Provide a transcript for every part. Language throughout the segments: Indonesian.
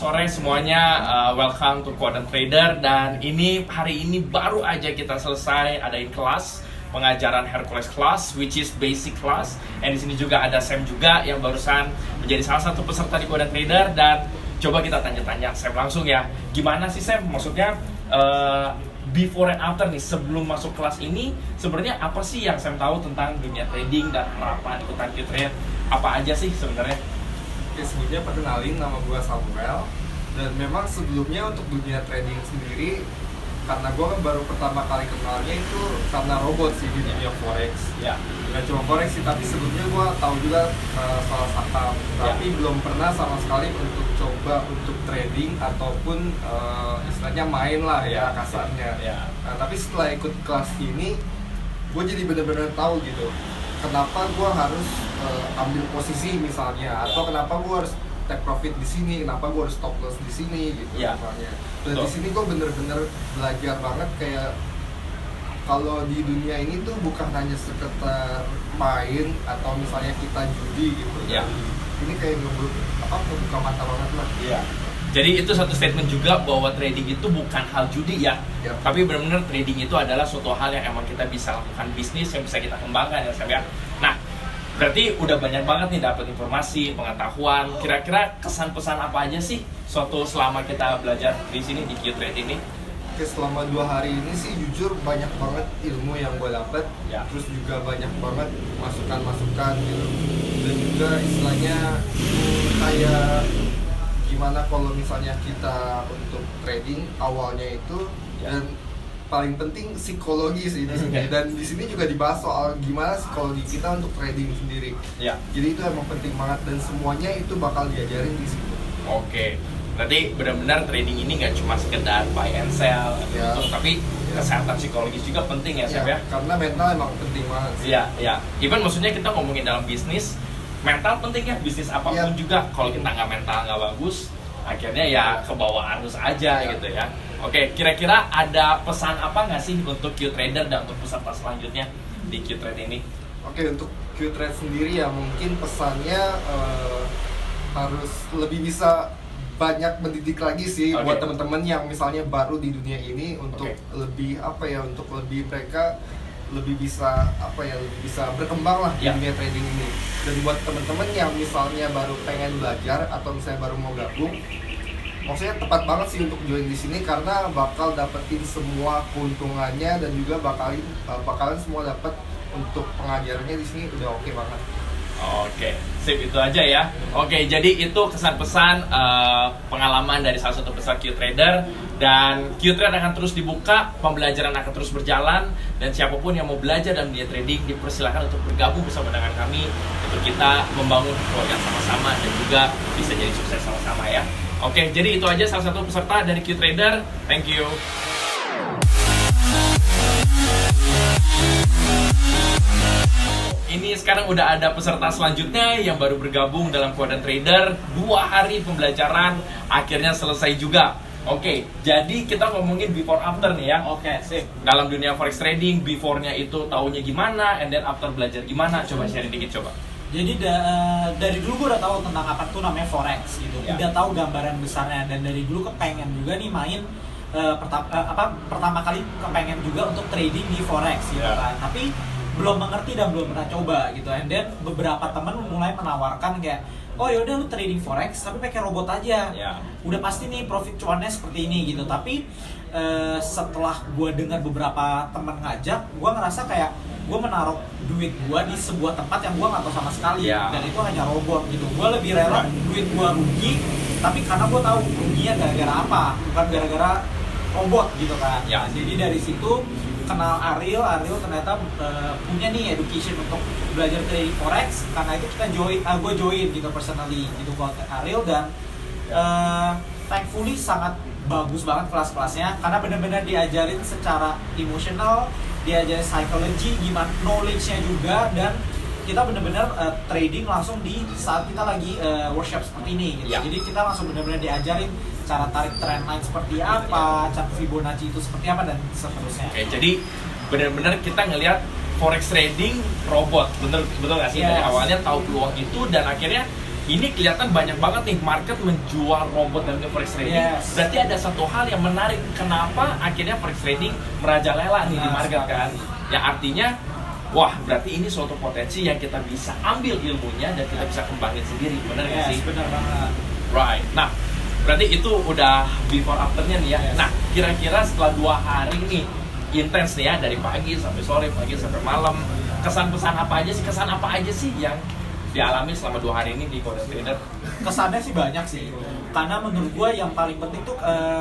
sore semuanya, welcome to Quadrant Trader. Dan hari ini baru aja kita selesai adain kelas pengajaran Hercules class, which is basic class. Dan di sini juga ada Sam juga yang barusan menjadi salah satu peserta di Quadrant Trader. Dan coba kita tanya-tanya Sam langsung ya, gimana sih Sam? Maksudnya before and after nih, sebelum masuk kelas ini sebenarnya apa sih yang Sam tahu tentang dunia trading dan harapan ikutan Qtrade? Apa aja sih sebenarnya? Oke, sebelumnya perkenalin, nama gue Samuel. Dan memang sebelumnya untuk dunia trading sendiri, karena gue kan baru pertama kali kenalnya itu karena robot sih di dunia forex. Ya. Bukan cuma forex sih, tapi sebelumnya gue tahu juga soal saham. Tapi belum pernah sama sekali untuk coba untuk trading ataupun istilahnya main lah ya kasarnya. Nah, tapi setelah ikut kelas ini, gue jadi benar-benar tahu gitu. Kenapa gue harus ambil posisi misalnya, atau kenapa gue harus take profit di sini, kenapa gue harus stop loss di sini gitu misalnya. Dan di sini gue bener-bener belajar banget kayak kalau di dunia ini tuh bukan hanya sekedar main atau misalnya kita judi gitu. Ini kayak ngebuka mata banget lah. Jadi itu satu statement juga bahwa trading itu bukan hal judi ya. Tapi benar-benar trading itu adalah suatu hal yang emang kita bisa lakukan bisnis yang bisa kita kembangkan ya Sam ya. Nah, berarti udah banyak banget nih dapat informasi, pengetahuan. Kira-kira kesan-pesan apa aja sih suatu selama kita belajar di sini di Qtrade ini? Oke, selama 2 hari ini sih jujur banyak banget ilmu yang gue dapet. Terus juga banyak banget masukan-masukan gitu. Dan juga istilahnya kayak gimana kalau misalnya kita untuk trading awalnya itu dan paling penting psikologi sih di sini. Dan di sini juga dibahas soal gimana psikologi kita untuk trading sendiri. Jadi itu emang penting banget dan semuanya itu bakal diajarin di sini. Oke, berarti benar-benar trading ini nggak cuma sekedar buy and sell gitu, tapi kesehatan psikologis juga penting ya Sam ya. Karena mental emang penting banget sih. Even maksudnya kita ngomongin dalam bisnis, mental penting ya, bisnis apapun juga. Kalau kita nggak mental nggak bagus, akhirnya ya ke bawah arus aja gitu ya. Oke, kira-kira ada pesan apa nggak sih untuk Qtrader dan untuk peserta selanjutnya di Qtrade ini? Oke, untuk Qtrade sendiri ya mungkin pesannya harus lebih bisa banyak mendidik lagi sih buat teman-teman yang misalnya baru di dunia ini untuk lebih untuk lebih mereka lebih bisa lebih bisa berkembang lah di dunia trading ini. Dan buat teman-teman yang misalnya baru pengen belajar atau misalnya baru mau gabung, maksudnya tepat banget sih untuk join di sini karena bakal dapetin semua keuntungannya dan juga bakalan semua dapat untuk pengajarannya di sini udah oke banget. Oke, sip, itu aja ya. Oke, jadi itu kesan-pesan pengalaman dari salah satu peserta Qtrader. Dan Qtrade akan terus dibuka, pembelajaran akan terus berjalan. Dan siapapun yang mau belajar dan dunia trading dipersilakan untuk bergabung bersama dengan kami untuk kita membangun keluarga sama-sama dan juga bisa jadi sukses sama-sama ya. Oke, jadi itu aja salah satu peserta dari Qtrader. Thank you. Ini sekarang udah ada peserta selanjutnya yang baru bergabung dalam Quadrant Trader. 2 hari pembelajaran akhirnya selesai juga. Oke, jadi kita ngomongin before after nih ya. Oke, sip. Dalam dunia forex trading, before-nya itu taunya gimana, and then after belajar gimana? Coba sharing dikit coba. Jadi dari dulu gue udah tahu tentang apa tuh namanya forex gitu. Udah tahu gambaran besarnya dan dari dulu kepengen juga nih main pertama kali kepengen juga untuk trading di forex gitu kan. Tapi belum mengerti dan belum pernah coba gitu. And then beberapa teman mulai menawarkan kayak, oh yaudah lu trading forex tapi pakai robot aja. Udah pasti nih profit cuannya seperti ini gitu. Tapi setelah gue dengar beberapa teman ngajak, gue ngerasa kayak gue menaruh duit gue di sebuah tempat yang gue nggak tahu sama sekali dan itu hanya robot gitu. Gue lebih rela duit gue rugi, tapi karena gue tahu ruginya gara-gara apa, bukan gara-gara robot gitu kan. Jadi dari situ kenal Ariel ternyata punya nih education untuk belajar trading forex, karena itu kita gue join gitu personally gitu ke Ariel dan thankfully sangat bagus banget kelas-kelasnya karena benar-benar diajarin secara emosional, diajarin psychology, gimana knowledge-nya juga, dan kita benar-benar trading langsung di saat kita lagi workshop seperti ini gitu. Jadi kita langsung benar-benar diajarin cara tarik trendline seperti apa, cara Fibonacci itu seperti apa dan seterusnya. Oke, jadi benar-benar kita ngelihat forex trading robot, betul nggak sih? Dari awalnya tahu peluang itu dan akhirnya ini kelihatan banyak banget nih market menjual robot dan forex trading. Yes. Berarti ada satu hal yang menarik, kenapa akhirnya forex trading merajalela nih di market kan? Yang artinya, wah berarti ini suatu potensi yang kita bisa ambil ilmunya dan kita bisa kembangin sendiri, benar nggak sih? Benar banget. Right. Nah, berarti itu udah before afternya nih ya. Yes. Nah, kira-kira setelah 2 hari nih intens nih ya, dari pagi sampai sore, pagi sampai malam, kesan-pesan apa aja sih yang dialami selama 2 hari ini di Quadrant Trader? Kesannya sih banyak sih, karena menurut gue yang paling penting tuh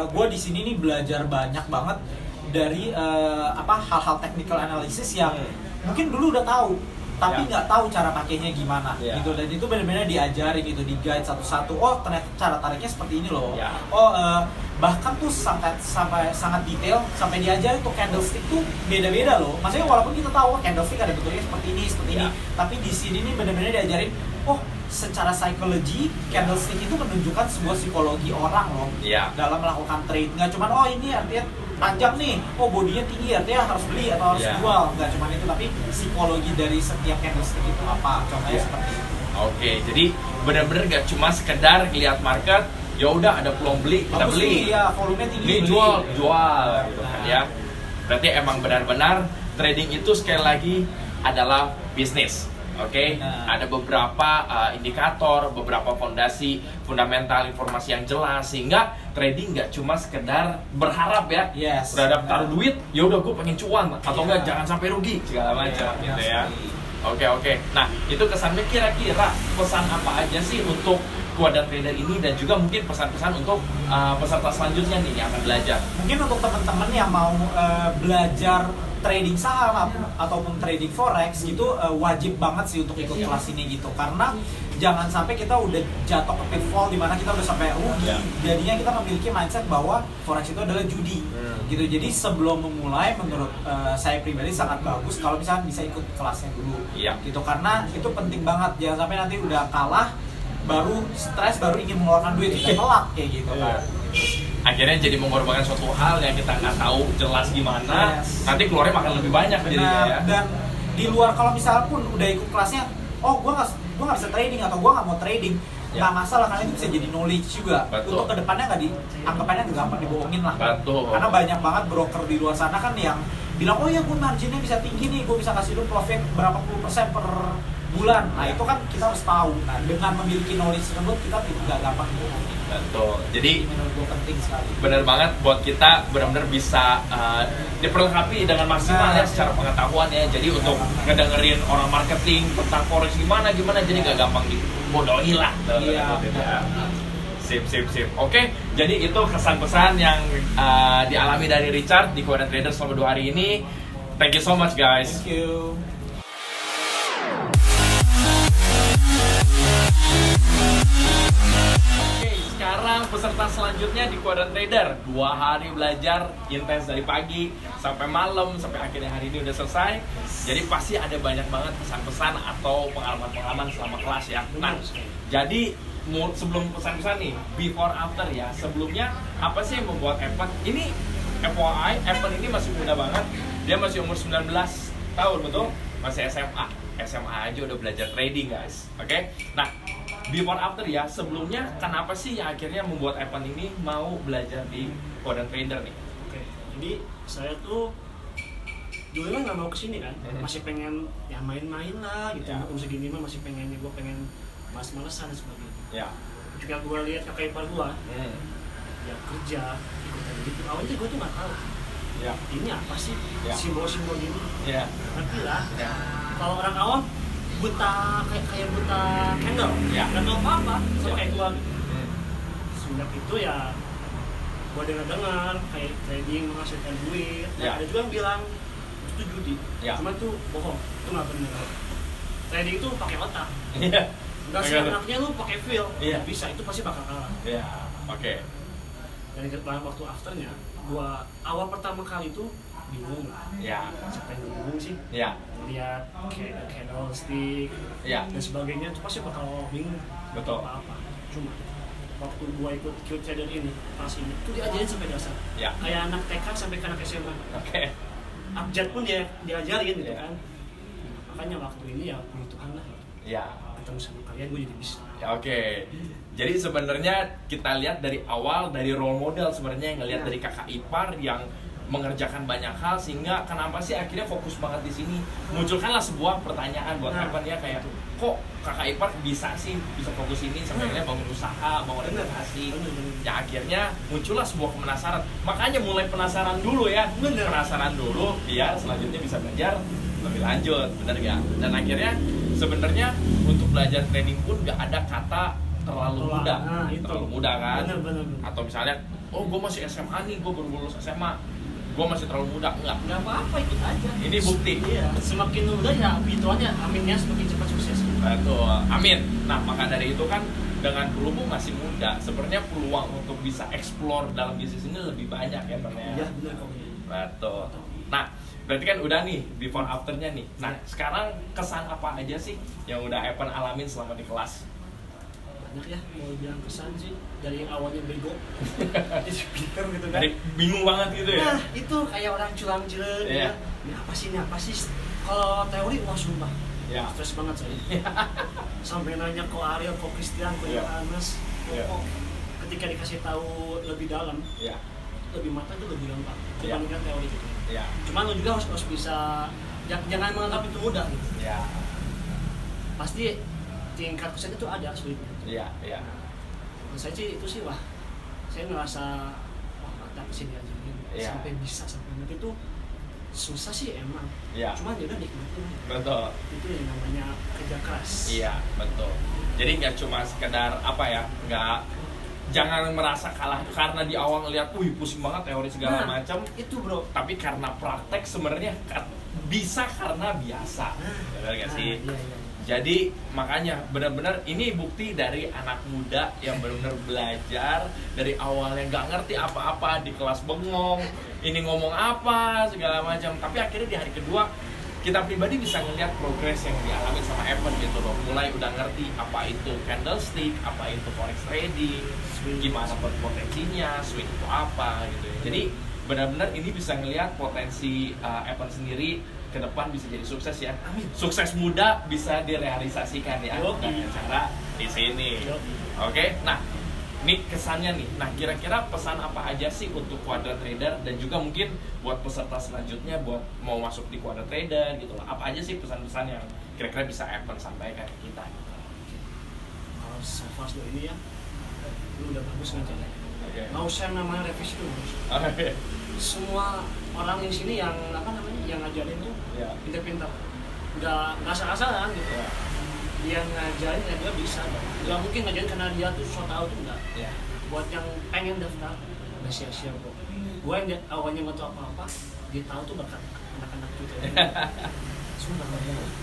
gue di sini nih belajar banyak banget dari hal-hal technical analysis yang mungkin dulu udah tahu tapi nggak tahu cara pakainya gimana gitu, dan itu benar-benar diajarin gitu, di guide satu-satu. Oh ternyata cara tariknya seperti ini loh. Bahkan tuh sangat detail, sampai diajarin tuh candlestick tuh beda-beda loh. Maksudnya walaupun kita tahu candlestick ada bentuknya seperti ini, tapi di sini nih benar-benar diajarin, oh secara psikologi candlestick itu menunjukkan sebuah psikologi orang loh dalam melakukan trade. Nggak cuma oh ini artinya panjang nih, oh bodinya tinggi artinya harus beli atau harus jual. Nggak cuma itu, tapi psikologi dari setiap candlestick itu apa, contohnya seperti itu. Oke, jadi benar-benar nggak cuma sekedar lihat market, ya udah ada peluang beli kita beli, volume tinggi ini beli. jual gitu kan ya. Berarti emang benar-benar trading itu sekali lagi adalah bisnis. Oke, ada beberapa indikator, beberapa fondasi, fundamental, informasi yang jelas, sehingga trading nggak cuma sekedar berharap ya, berharap taruh duit, ya udah gue pengen cuan, atau enggak jangan sampai rugi segala macam gitu ya. Oke. Nah itu kesannya, kira-kira pesan apa aja sih untuk Quadrant Trader ini, dan juga mungkin pesan-pesan untuk peserta selanjutnya nih yang akan belajar. Mungkin untuk teman-teman yang mau belajar trading saham ataupun trading forex gitu, wajib banget sih untuk ikut kelas ini gitu, karena jangan sampai kita udah jatuh ke pitfall dimana kita udah sampai rugi. Jadinya kita memiliki mindset bahwa forex itu adalah judi gitu. Jadi sebelum memulai, menurut saya pribadi sangat bagus kalau misalnya bisa ikut kelasnya dulu gitu, karena itu penting banget. Jangan sampai nanti udah kalah baru stres, baru ingin mengeluarkan duit, kita telat kayak gitu kan. Akhirnya jadi mengorbankan suatu hal yang kita nggak tahu jelas gimana, nanti keluarnya makan lebih banyak jadinya ya. Dan di luar, kalau misalnya pun udah ikut kelasnya, oh gue nggak bisa trading atau gue nggak mau trading, nggak masalah, karena itu bisa jadi knowledge juga. Untuk kedepannya anggapannya nggak gampang dibohongin lah. Karena banyak banget broker di luar sana kan yang bilang, oh ya gue marginnya bisa tinggi nih, gue bisa kasih lu profit berapa % per bulan. Nah itu kan kita harus tahu. Nah dengan memiliki knowledge tersebut, kita tidak gampang dibohongin. Betul. Jadi menurut gue penting sekali. Benar banget buat kita benar-benar bisa diperlengkapi dengan maksimal ya secara pengetahuan ya. Jadi untuk ngedengerin orang marketing tentang forex gimana, jadi gak gampang dibodohi lah. Sip. Oke, jadi itu kesan-pesan yang dialami dari Richard di Quadrant Trader selama 2 hari ini. Thank you so much guys. Thank you. Sekarang peserta selanjutnya di Quadrant Trader, 2 hari belajar intens dari pagi sampai malam, sampai akhirnya hari ini udah selesai. Jadi pasti ada banyak banget pesan-pesan atau pengalaman-pengalaman selama kelas ya. Nah, jadi sebelum pesan-pesan nih, before after ya, sebelumnya apa sih yang membuat Evan ini, FYI, Evan ini masih muda banget, dia masih umur 19 tahun, betul? Masih SMA aja udah belajar trading guys. Oke? Nah, before after ya, sebelumnya kenapa sih yang akhirnya membuat Evan ini mau belajar di Quadrant Trader nih? Oke, jadi saya tuh dulu kan nggak mau kesini kan, masih pengen ya main-main lah gitu. Umur segini mah masih pengennya, gue pengen males-malesan dan sebagainya. Juga gue lihat kakak ipar gue, ya kerja, ikutan gitu. Awalnya gue tuh nggak tahu, ini apa sih simbol-simbol gini? Ngerti lah. Kalau orang awam buta, kayak buta candle, nggak tahu apa-apa, sama kayak gue. Semenjak itu ya gue dengar kayak trading menghasilkan duit. Ada juga yang bilang itu judi, cuma itu bohong, itu nggak benar. Trading itu pakai otak. Nggak seenaknya lu pakai feel, nggak bisa, itu pasti bakal kalah. Oke. Dan dalam waktu afternya, gua awal pertama kali itu bingung. Siapa yang bingung sih? Lihat kayak candlestick dan sebagainya, itu pasti bakal bingung. Betul. Apa-apa. Cuma waktu gua ikut Q-Trader ini, pas ini, itu diajarin sampai dasar. Kayak anak TK sampai ke anak SMA. Abjad pun dia diajarin gitu kan. makanya waktu ini ya puji Tuhan lah Ya. ketemu sama kalian gue jadi bisa. Ya, oke. Jadi sebenarnya kita lihat dari awal dari role model sebenarnya yang ngelihat dari kakak ipar yang mengerjakan banyak hal sehingga kenapa sih akhirnya fokus banget di sini. Munculkanlah sebuah pertanyaan buat Evan ya kayak kok kakak ipar bisa fokus ini sampai akhirnya bangun usaha, bangun investasi. Ya akhirnya muncullah sebuah penasaran. Makanya mulai penasaran dulu ya. Penasaran dulu biar selanjutnya bisa belajar lebih lanjut, benar gak? Dan akhirnya sebenarnya untuk belajar trading pun gak ada kata terlalu muda, terlalu muda kan? Bener. Atau misalnya, oh gue masih SMA nih, gue baru lulus SMA, gue masih terlalu muda, enggak apa-apa, ikut aja. Ini bukti. Iya, semakin muda ya habituannya, aminnya semakin cepat sukses. Betul, amin. Nah maka dari itu kan dengan berhubung masih muda, sebenarnya peluang untuk bisa explore dalam bisnis ini lebih banyak ya Bang ya. Iya benar kok. Betul. Nah berarti kan udah nih before afternya nih. Nah sekarang kesan apa aja sih yang udah Evan alamin selama di kelas? Banyak ya, mau bilang kesan sih dari awalnya bego jadi pinter gitu kan. Dari bingung banget gitu ya? Nah itu kayak orang curam-curam Iya. Ini apa sih? Kalau teori wah sumpah Iya. stres banget saya. Sampai nanya ke Ariel, ke Christian, ke Iya. Yohanes. Iya. Oh, ketika dikasih tahu lebih dalam, Iya. lebih matang itu lebih gampang Iya. dibandingkan teori gitu. Iya. Cuman lo juga harus bisa jangan menganggap itu mudah gitu. Iya. Pasti tingkat kesulitan itu ada sulitnya. Iya. Iya. Nah, saya sih itu sih saya ngerasa mantap sini aja Iya. sampai bisa sampai nanti itu susah sih emang. Iya. Cuman ya udah nikmatin. Betul. Itu yang namanya kerja keras. Iya, betul. Jadi nggak cuma sekedar apa ya, jangan merasa kalah karena di awal ngeliat, wih pusing banget teori segala macam. Itu bro. Tapi karena praktek sebenarnya bisa karena biasa, benar nggak sih? Iya. Jadi makanya benar-benar ini bukti dari anak muda yang benar-benar belajar dari awalnya nggak ngerti apa-apa di kelas bengong, ini ngomong apa segala macam. Tapi akhirnya di hari kedua kita pribadi bisa ngeliat progres yang dialami sama Evan gitu loh. Mulai udah ngerti apa itu candlestick, apa itu forex trading, gimana potensinya, swing itu apa gitu ya. Jadi benar-benar ini bisa ngeliat potensi Evan sendiri ke depan bisa jadi sukses ya. Amin. Sukses muda bisa direalisasikan ya dengan cara di sini. Oke. Nah, ini kesannya nih. Nah, kira-kira pesan apa aja sih untuk Quadrat Trader dan juga mungkin buat peserta selanjutnya buat mau masuk di Quadrat Trader gitu lah. Apa aja sih pesan-pesan yang kira-kira bisa Evan sampaikan ke kita? Kalau so far sejauh ini ya, lu udah bagus ngajarnya. Oke. Nggak usah namanya revisi dulu. Oke. Semua orang di sini yang yang ngajarin tuh Ya. pintar-pintar, nggak asal-asalan gitu. Ya. Dia ngajarin ya dia bisa, nggak mungkin ngajarin karena dia tuh so tau tuh enggak. Ya. Buat yang pengen daftar nggak sia-sia kok. Gue yang awalnya nggak tahu apa-apa, dia tahu tuh berkat anak-anak juga. Sumpah.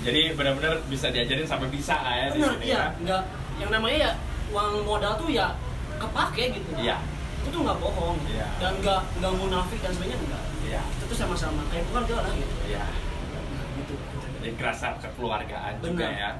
Jadi benar-benar bisa diajarin sampai bisa lah ya di Benar, sini iya, ya. nggak yang namanya ya uang modal tuh ya kepake gitu. Iya. Itu nggak bohong Iya. dan nggak munafik dan sebagainya enggak. Iya. Itu tuh sama-sama kayak keluarga lah gitu. Iya. Nah, gitu. Jadi kerasa kekeluargaan juga ya.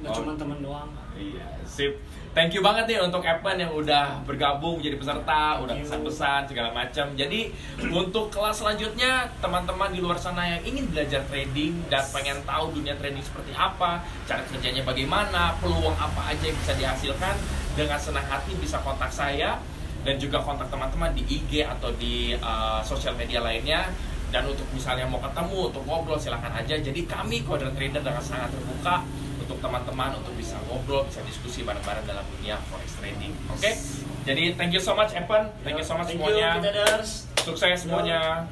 Nggak cuma teman doang. Iya, sip. Thank you banget nih untuk Evan yang udah bergabung menjadi peserta, udah pesan-pesan segala macam. Jadi untuk kelas selanjutnya, teman-teman di luar sana yang ingin belajar trading dan pengen tahu dunia trading seperti apa, cara kerjanya bagaimana, peluang apa aja yang bisa dihasilkan, dengan senang hati bisa kontak saya dan juga kontak teman-teman di IG atau di sosial media lainnya. Dan untuk misalnya mau ketemu, untuk ngobrol silahkan aja. Jadi kami Quadrat Trader dengan sangat terbuka untuk teman-teman untuk bisa ngobrol, bisa diskusi bareng-bareng dalam dunia forex trading. Oke? Jadi thank you so much Evan, thank you so much semuanya. Thank you, traders. Sukses semuanya.